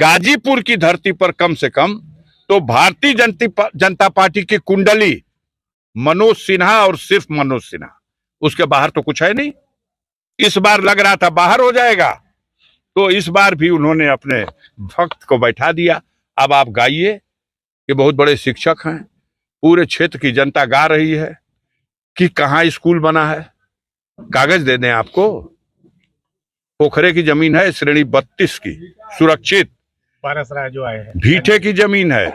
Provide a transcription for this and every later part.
गाजीपुर की धरती पर कम से कम तो भारतीय जनता पार्टी की कुंडली मनोज सिन्हा और सिर्फ मनोज सिन्हा, उसके बाहर तो कुछ है नहीं। इस बार लग रहा था बाहर हो जाएगा, तो इस बार भी उन्होंने अपने भक्त को बैठा दिया। अब आप गाइए कि बहुत बड़े शिक्षक हैं, पूरे क्षेत्र की जनता गा रही है कि कहाँ स्कूल बना है। कागज दे दें आपको, पोखरे की जमीन है श्रेणी 32 की सुरक्षित, पारसराय जो आए हैं भीठे की जमीन है,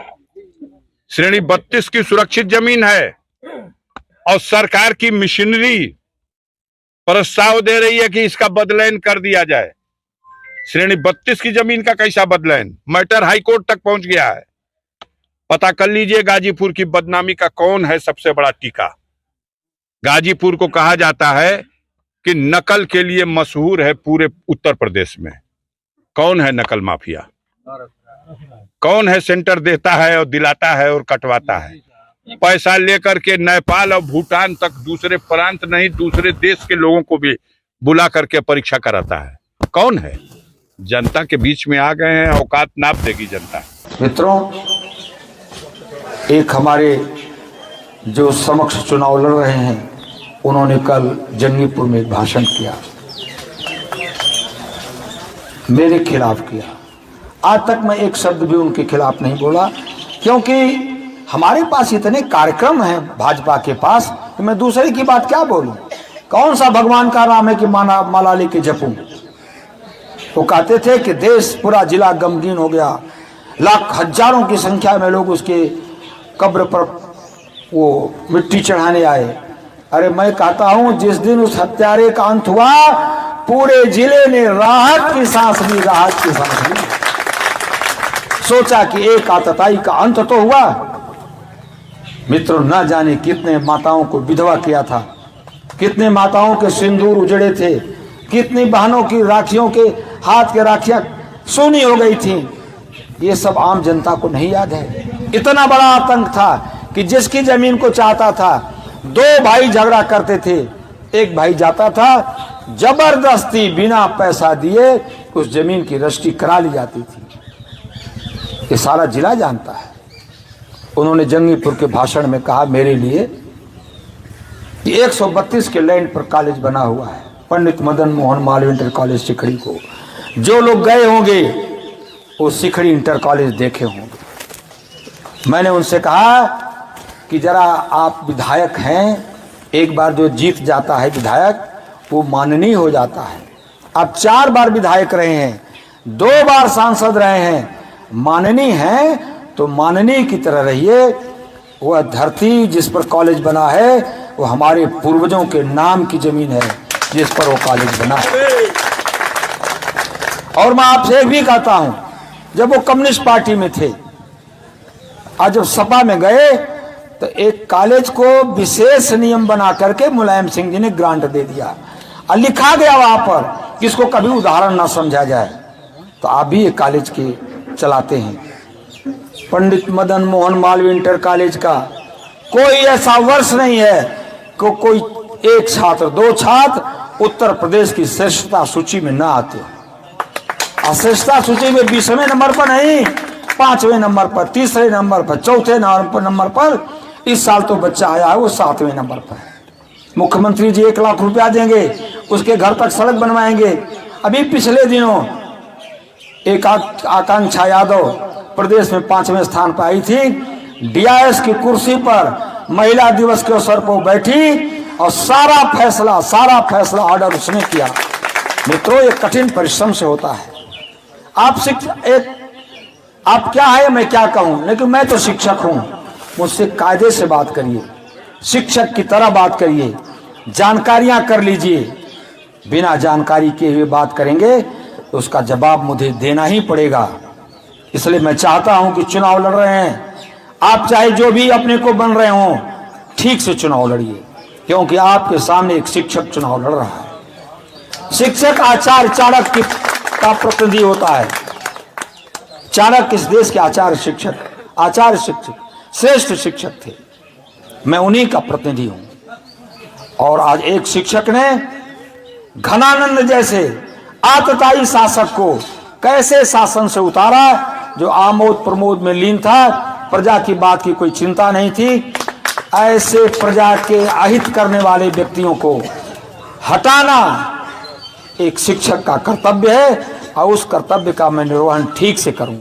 श्रेणी 32 की सुरक्षित जमीन है, और सरकार की मशीनरी प्रस्ताव दे रही है कि इसका बदलैन कर दिया जाए। श्रेणी 32 की जमीन का कैसा बदलैन, मैटर हाईकोर्ट तक पहुंच गया है। पता कर लीजिए गाजीपुर की बदनामी का कौन है सबसे बड़ा टीका। गाजीपुर को कहा जाता है कि नकल के लिए मशहूर है पूरे उत्तर प्रदेश में। कौन है नकल माफिया, कौन है सेंटर देता है और दिलाता है और कटवाता है, पैसा लेकर के नेपाल और भूटान तक दूसरे प्रांत नहीं दूसरे देश के लोगों को भी बुला करके परीक्षा कराता है। कौन है? जनता के बीच में आ गए हैं, औकात नाप देगी जनता। मित्रों, एक हमारे जो समक्ष चुनाव लड़ रहे हैं, उन्होंने कल जंगीपुर में एक भाषण किया, मेरे खिलाफ किया। आज तक मैं एक शब्द भी उनके खिलाफ नहीं बोला, क्योंकि हमारे पास इतने कार्यक्रम हैं भाजपा के पास कि मैं दूसरे की बात क्या बोलूं। कौन सा भगवान का नाम है कि माला लेके जपूं। वो कहते थे कि देश पूरा जिला गमगीन हो गया, लाख हजारों की संख्या में लोग उसके कब्र पर वो मिट्टी चढ़ाने आए। अरे मैं कहता हूं, जिस दिन उस हत्यारे का अंत हुआ, पूरे जिले ने राहत की सांस ली, राहत की सांस ली। सोचा कि एक आतताई का अंत तो हुआ। मित्रों, न जाने कितने माताओं को विधवा किया था, कितने माताओं के सिंदूर उजड़े थे, कितनी बहनों की राखियों के हाथ के राखियां सोनी हो गई थी। ये सब आम जनता को नहीं याद है। इतना बड़ा आतंक था कि जिसकी जमीन को चाहता था, दो भाई झगड़ा करते थे, एक भाई जाता था, जबरदस्ती बिना पैसा दिए उस जमीन की रजिस्ट्री करा ली जाती थी। ये सारा जिला जानता है। उन्होंने जंगीपुर के भाषण में कहा, मेरे लिए 132 के लैंड पर कॉलेज बना हुआ है, पंडित मदन मोहन मालवीय इंटर कॉलेज सिखड़ी को। जो लोग गए होंगे वो सिखड़ी इंटर कॉलेज देखे होंगे। मैंने उनसे कहा कि जरा आप विधायक हैं, एक बार जो जीत जाता है विधायक वो माननीय हो जाता है। आप 4 बार विधायक रहे हैं, 2 बार सांसद रहे हैं, माननीय हैं तो माननीय की तरह रहिए। वह धरती जिस पर कॉलेज बना है वो हमारे पूर्वजों के नाम की जमीन है जिस पर वो कॉलेज बना है। और मैं आपसे एक भी कहता हूं, जब वो कम्युनिस्ट पार्टी में थे, आज जब सपा में गए तो एक कॉलेज को विशेष नियम बना करके मुलायम सिंह जी ने ग्रांट दे दिया और लिखा गया वहां पर कि इसको कभी उदाहरण ना समझा जाए। तो आप भी एक कॉलेज के चलाते हैं। पंडित मदन मोहन मालवीय इंटर कॉलेज का कोई ऐसा वर्ष नहीं है कि कोई एक छात्र 2 छात्र उत्तर प्रदेश की श्रेष्ठता सूची में ना आते। श्रेष्ठता सूची में 20वें नंबर पर नहीं, 5वें नंबर पर, 3रे नंबर पर, 4थे नंबर पर। इस साल तो बच्चा आया है वो 7वें नंबर पर। मुख्यमंत्री जी 1 लाख रुपया देंगे, उसके घर तक सड़क बनवाएंगे। अभी पिछले दिनों एक आकांक्षा यादव प्रदेश में 5वें स्थान पर आई थी, डीआईएस की कुर्सी पर महिला दिवस के अवसर पर बैठी और सारा फैसला ऑर्डर उसने किया। मित्रों, ये कठिन परिश्रम से होता है। आप क्या है मैं क्या कहूं, लेकिन मैं तो शिक्षक हूं। मुझसे कायदे से बात करिए, शिक्षक की तरह बात करिए, जानकारियां कर लीजिए। बिना जानकारी के हुए बात करेंगे तो उसका जवाब मुझे देना ही पड़ेगा। इसलिए मैं चाहता हूं कि चुनाव लड़ रहे हैं, आप चाहे जो भी अपने को बन रहे हों, ठीक से चुनाव लड़िए, क्योंकि आपके सामने एक शिक्षक चुनाव लड़ रहा है। शिक्षक आचार्य चाणक्य का प्रतिनिधि होता है। चाणक्य इस देश के आचार्य शिक्षक श्रेष्ठ शिक्षक थे। मैं उन्हीं का प्रतिनिधि हूं। और आज एक शिक्षक ने घनानंद जैसे आतताई शासक को कैसे शासन से उतारा, जो आमोद प्रमोद में लीन था, प्रजा की बात की कोई चिंता नहीं थी। ऐसे प्रजा के अहित करने वाले व्यक्तियों को हटाना एक शिक्षक का कर्तव्य है और उस कर्तव्य का मैं निर्वहन ठीक से करूं।